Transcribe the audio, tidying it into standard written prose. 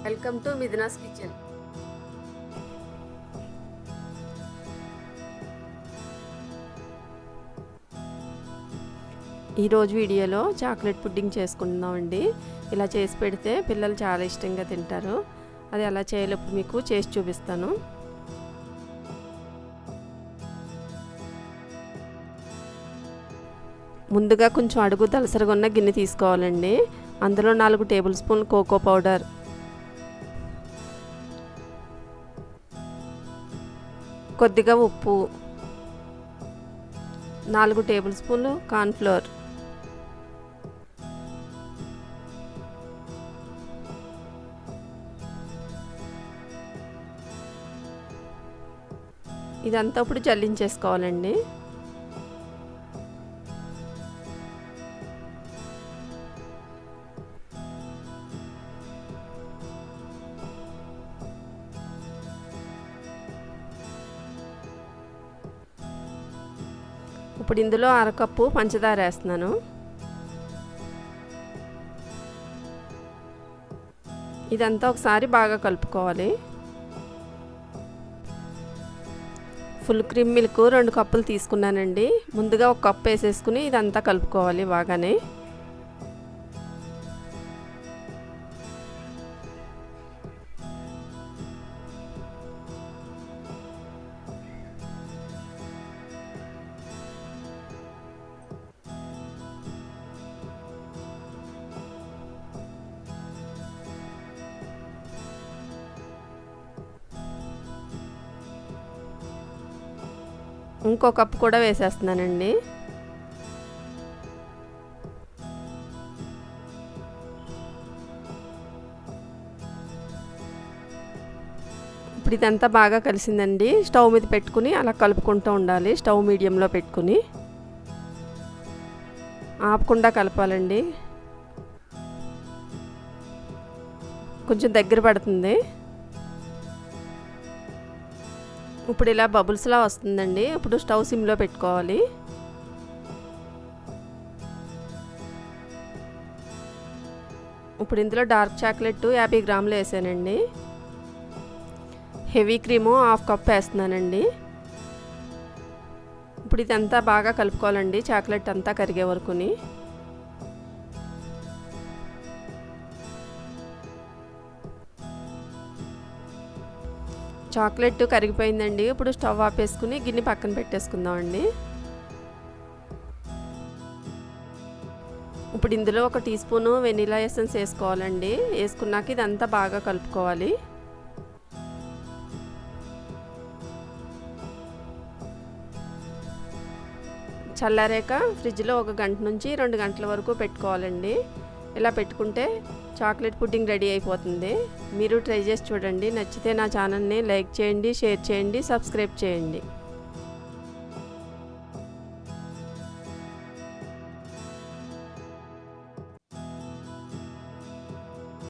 Welcome to Mithuna's kitchen. ఈరోజు వీడియోలో chocolate pudding చేసుకుందామండి. ఇలా చేసి పెడితే పిల్లలు చాలా ఇష్టంగా తింటారు. అది ఎలా చేయాలో మీకు చేసి చూపిస్తాను. ముందుగా కొంచెం అడుగు దలసరిగా ఉన్న గిన్నె తీసుకోవాలండి. అందులో 4 టేబుల్ స్పూన్లు కోకో పౌడర్, కొద్దిగా ఉప్పు, 4 టేబుల్ స్పూన్లు కార్న్ఫ్లోర్, ఇదంతా ఇప్పుడు జల్లించేసుకోవాలండి. ఇప్పుడు ఇందులో 1/2 కప్పు పంచదార వేస్తున్నాను. ఇదంతా ఒకసారి బాగా కలుపుకోవాలి. ఫుల్ క్రీమ్ మిల్క్ 2 కప్పులు తీసుకున్నానండి. ముందుగా 1 కప్పు వేసేసుకుని ఇదంతా కలుపుకోవాలి బాగానే. ఇంకో కప్పు కూడా వేసేస్తున్నానండి. ఇప్పుడు ఇదంతా బాగా కలిసిందండి. స్టవ్ మీద పెట్టుకుని అలా కలుపుకుంటూ ఉండాలి. స్టవ్ మీడియంలో పెట్టుకుని ఆపకుండా కలపాలండి. కొంచెం దగ్గర పడుతుంది. ఇప్పుడు ఇలా బబుల్స్లా వస్తుందండి. ఇప్పుడు స్టవ్ సిమ్లో పెట్టుకోవాలి. ఇప్పుడు ఇందులో డార్క్ చాక్లెట్ 50 గ్రాములు వేసానండి. హెవీ క్రీము 1/2 కప్ వేస్తున్నానండి. ఇప్పుడు ఇదంతా బాగా కలుపుకోవాలండి, చాక్లెట్ అంతా కరిగే వరకుని. చాక్లెట్ కరిగిపోయిందండి. ఇప్పుడు స్టవ్ ఆపేసుకుని గిన్నె పక్కన పెట్టేసుకుందామండి. ఇప్పుడు ఇందులో 1 టీ స్పూను వెనిలా ఎసెన్స్ వేసుకోవాలండి. వేసుకున్నాక ఇదంతా బాగా కలుపుకోవాలి. చల్లారాక ఫ్రిడ్జ్లో 1 గంట నుంచి 2 గంటల వరకు పెట్టుకోవాలండి. ఇలా పెట్టుకుంటే చాక్లెట్ పుడ్డింగ్ రెడీ అయిపోతుంది. మీరు ట్రై చేసి చూడండి. నచ్చితే నా ఛానల్ని లైక్ చేయండి, షేర్ చేయండి, సబ్స్క్రైబ్ చేయండి.